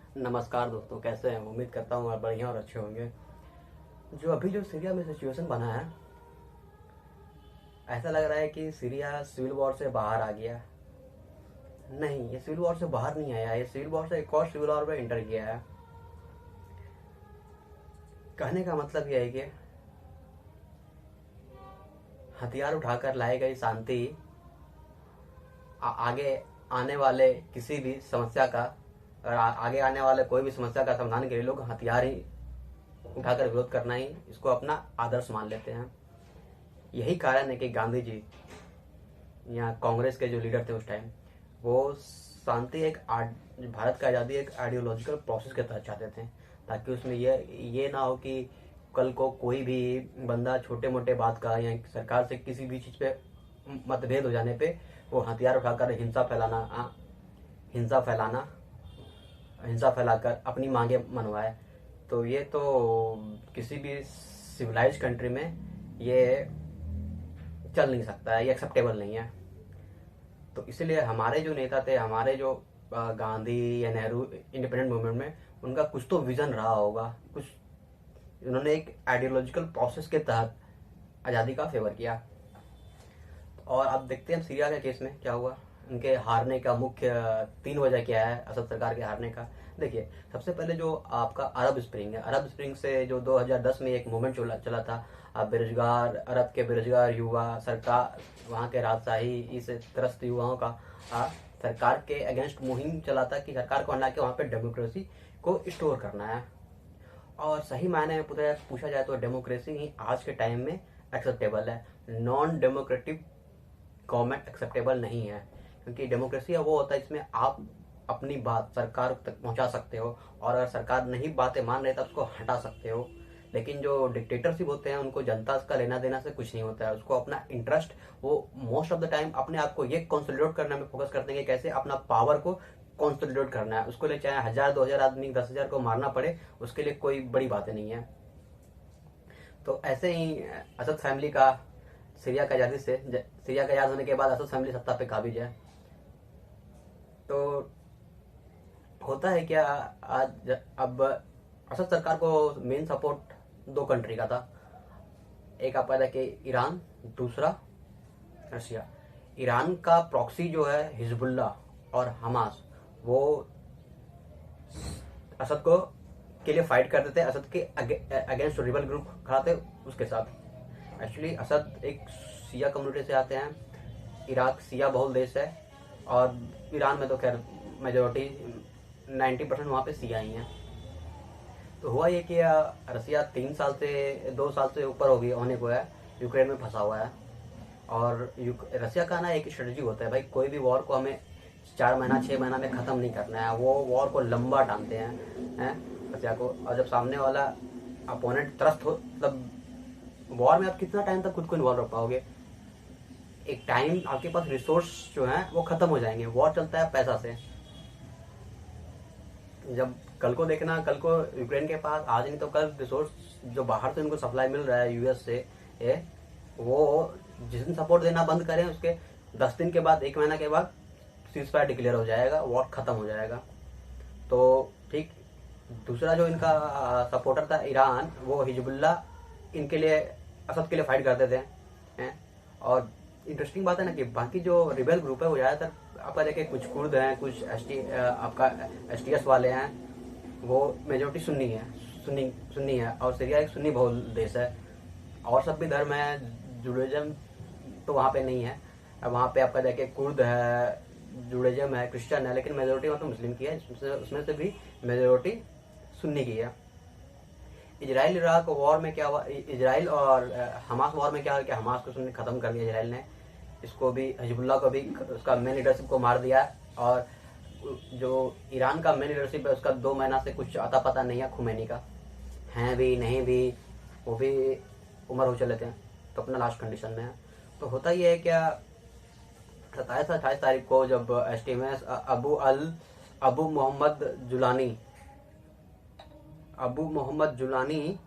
नमस्कार दोस्तों, कैसे हैं? उम्मीद करता हूँ आप बढ़िया और अच्छे होंगे। जो सीरिया में सिचुएशन बना है, ऐसा लग रहा है कि सीरिया सिविल वॉर से बाहर आ गया। नहीं, ये सिविल वॉर से बाहर नहीं आया, ये सिविल वॉर से एक और सिविल वॉर में इंटर किया है। कहने का मतलब यह है कि हथियार उठाकर लाई गई शांति आगे आने वाले किसी भी समस्या का और आगे आने वाले कोई भी समस्या का समाधान के लिए लोग हथियार ही उठाकर विरोध करना ही इसको अपना आदर्श मान लेते हैं। यही कारण है कि गांधी जी या कांग्रेस के जो लीडर थे उस टाइम, वो शांति भारत का आज़ादी एक आइडियोलॉजिकल प्रोसेस के तहत चाहते थे, ताकि उसमें ये ना हो कि कल को कोई भी बंदा छोटे मोटे बात का या सरकार से किसी भी चीज़ पे मतभेद हो जाने पे वो हथियार उठाकर हिंसा फैलाना हिंसा फैलाकर अपनी मांगे मनवाए। तो ये तो किसी भी सिविलाइज कंट्री में ये चल नहीं सकता है, ये एक्सेप्टेबल नहीं है। तो इसीलिए हमारे जो नेता थे, हमारे जो गांधी या नेहरू इंडिपेंडेंट मूवमेंट में, उनका कुछ तो विजन रहा होगा, कुछ उन्होंने एक आइडियोलॉजिकल प्रोसेस के तहत आज़ादी का फेवर किया। और अब देखते हैं सीरिया के केस में क्या हुआ। उनके हारने का मुख्य 3 वजह क्या है असद सरकार के हारने का। देखिए, सबसे पहले जो आपका अरब स्प्रिंग है, अरब स्प्रिंग से जो 2010 में एक मूवमेंट चला था, बेरोजगार अरब के बेरोजगार युवा सरकार, वहाँ के राजशाही से त्रस्त युवाओं का सरकार के अगेंस्ट मुहिम चला था कि सरकार को हटा के वहाँ पे डेमोक्रेसी को स्टोर करना है। और सही मायने में पूछा जाए तो डेमोक्रेसी ही आज के टाइम में एक्सेप्टेबल है। नॉन डेमोक्रेटिक गवर्नमेंट एक्सेप्टेबल नहीं है, क्योंकि डेमोक्रेसी वो होता है जिसमें आप अपनी बात सरकार तक पहुंचा सकते हो, और अगर सरकार नहीं बातें मान रही तब उसको हटा सकते हो। लेकिन जो डिक्टेटरशिप होते हैं उनको जनता का लेना देना से कुछ नहीं होता है, उसको अपना इंटरेस्ट, वो मोस्ट ऑफ द टाइम अपने आप को ये कंसोलिडेट करने में फोकस करते हैं कि कैसे अपना पावर को कंसोलिडेट करना है। उसको लिए चाहे 1000-2000 आदमी 10,000 को मारना पड़े, उसके लिए कोई बड़ी बातें नहीं है। तो ऐसे ही असद फैमिली का सीरिया का आजाद होने के बाद असद फैमिली सत्ता पे काबिज है। तो होता है क्या, आज अब असद सरकार को मेन सपोर्ट 2 कंट्री का था। एक आपका था कि ईरान, दूसरा रशिया। ईरान का प्रॉक्सी जो है हिजबुल्ला और हमास, वो असद को के लिए फाइट करते थे, असद के अगेंस्ट रिबल ग्रुप खड़ा थे उसके साथ। एक्चुअली असद एक शिया कम्युनिटी से आते हैं, इराक शिया बहुल देश है, और ईरान में तो खैर मेजोरिटी 90% वहाँ पे शिया ही हैं। तो हुआ ये कि रसिया 2 साल से ऊपर हो गई होने को है, यूक्रेन में फंसा हुआ है। और रसिया का ना एक स्ट्रेटजी होता है, भाई कोई भी वॉर को हमें 4 महीना 6 महीना में ख़त्म नहीं करना है, वो वॉर को लंबा टानते हैं रसिया को। और जब सामने वाला अपोनेंट त्रस्त हो, मतलब वॉर में आप कितना टाइम तक खुद को इन्वॉल्व रख पाओगे? एक टाइम आपके पास रिसोर्स जो है वो खत्म हो जाएंगे। वॉर चलता है पैसा से। जब कल को देखना, कल को यूक्रेन के पास आज नहीं तो कल रिसोर्स जो बाहर से उनको सप्लाई मिल रहा है यूएस से, वो जिस दिन सपोर्ट देना बंद करें उसके 10 दिन के बाद, 1 महीना के बाद सीज फायर डिक्लेयर हो जाएगा, वॉर खत्म हो जाएगा। तो ठीक, दूसरा जो इनका सपोर्टर था ईरान, वो हिजबुल्ला इनके लिए, असद के लिए फाइट करते थे। और इंटरेस्टिंग बात है ना कि बाकी जो रिबेल ग्रुप है वो ज़्यादातर आपका देखे, कुछ कुर्द हैं, कुछ आपका STS वाले हैं, वो मेजोरिटी सुन्नी है। और सीरिया एक सुन्नी बहुल देश है, और सब भी धर्म है, जुडाइज्म तो वहाँ पे नहीं है। अब वहाँ पे आपका देखे कुर्द है, जुडाइज्म है, क्रिश्चियन है, लेकिन मेजोरिटी वहाँ पे मुस्लिम की है, उसमें से भी मेजोरिटी सुन्नी की है। इजराइल इराक वॉर में क्या हुआ, इजराइल और हमास वॉर में क्या हुआ कि हमास को उसने ख़त्म कर दिया इजराइल ने, इसको भी, हिजबुल्ला को भी, उसका मेन लीडरशिप को मार दिया। और जो ईरान का मेन लीडरशिप है उसका 2 महीना से कुछ आता पता नहीं है, खुमैनी का हैं भी नहीं भी, वो भी उम्र हो चले थे, तो अपना लास्ट कंडीशन में है। तो होता ही है क्या, 27-28 तारीख को जब STMS अबू मोहम्मद जुलानी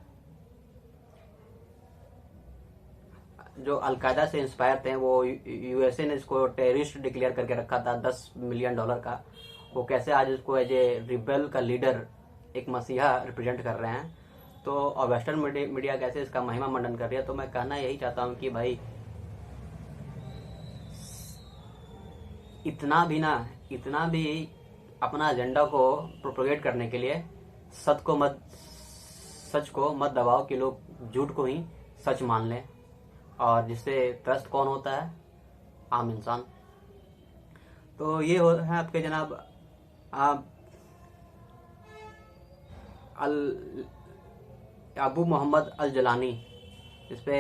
जो अलकायदा से इंस्पायर थे, वो USA ने इसको टेररिस्ट डिक्लेयर करके रखा था $10 मिलियन का। वो कैसे आज उसको एज ए रिबेल का लीडर, एक मसीहा रिप्रेजेंट कर रहे हैं। तो और वेस्टर्न मीडिया कैसे इसका महिमा मंडन कर रही है। तो मैं कहना यही चाहता हूँ कि भाई इतना भी अपना एजेंडा को प्रोपोगेट करने के लिए सच को मत दबाओ कि लोग झूठ को ही सच मान लें। और जिससे त्रस्त कौन होता है? आम इंसान। तो ये है आपके जनाब आप अबू मोहम्मद अल जलानी, जिसपे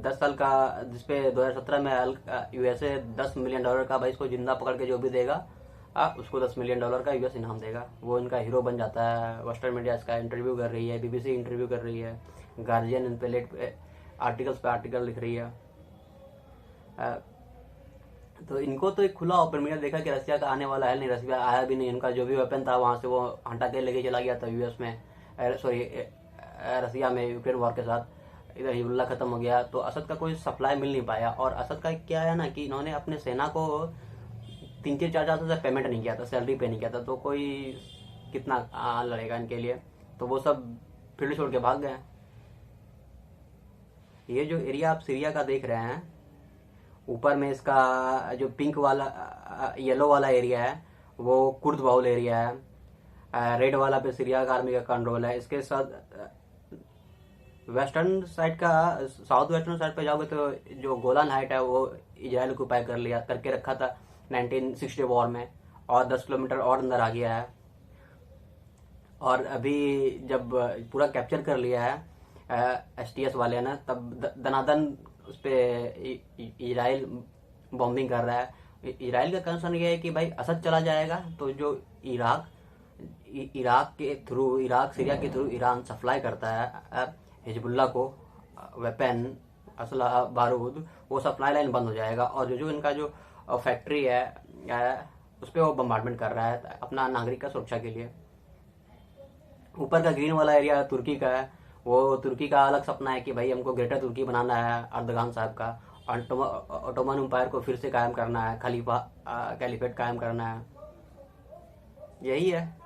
10 साल का, जिसपे 2017 में यूएसए $10 मिलियन का, भाई इसको जिंदा पकड़ के जो भी देगा उसको $10 मिलियन का यूएस इनाम देगा। वो इनका हीरो बन जाता है। वेस्टर्न मीडिया इसका इंटरव्यू कर रही है, बीबीसी इंटरव्यू कर रही है, गार्जियन इन पे लेट आर्टिकल्स पे आर्टिकल लिख रही है। तो इनको तो एक खुला ओपन मीडिया देखा कि रसिया का आने वाला है नहीं, रसिया आया भी नहीं। इनका जो भी वेपन था वहां से वो हटा के लेके चला गया था यूएस में, सॉरी रसिया में, यूक्रेन वॉर के साथ। इधर हिजबुल्लाह खत्म हो गया तो असद का कोई सप्लाई मिल नहीं पाया। और असद का क्या है ना कि इन्होंने अपने सेना को 3-4 साल से पेमेंट नहीं किया था, सैलरी पे नहीं किया था। तो कोई कितना लड़ेगा इनके लिए। तो वो सब फील्ड छोड़ के भाग गए। ये जो एरिया आप सीरिया का देख रहे हैं, ऊपर में इसका जो पिंक वाला येलो वाला एरिया है वो कुर्द बाउल एरिया है। रेड वाला पे सीरिया का आर्मी का कंट्रोल है। इसके साथ वेस्टर्न साइड का, साउथ वेस्टर्न साइड पे जाओगे तो जो गोलान हाइट है वो इजराइल ऑक्यूपाई करके रखा था 1960 वॉर में, और 10 किलोमीटर और अंदर आ गया है। और अभी जब पूरा कैप्चर कर लिया है एसटीएस वाले ने, तब दनादन उस पर इजराइल बॉम्बिंग कर रहा है। इजराइल का कंसर्न ये है कि भाई असद चला जाएगा तो जो इराक सीरिया के थ्रू ईरान सप्लाई करता है हिजबुल्लाह को वेपन, असला, बारूद, वो सप्लाई लाइन बंद हो जाएगा। और जो इनका जो फैक्ट्री है उस पर वो बम्बार्डमेंट कर रहा है अपना नागरिक का सुरक्षा के लिए। ऊपर का ग्रीन वाला एरिया तुर्की का है। वो तुर्की का अलग सपना है कि भाई हमको ग्रेटर तुर्की बनाना है अर्दगान साहब का। ऑटोमन एम्पायर को फिर से कायम करना है, खलीफा कैलिफेट कायम करना है। यही है।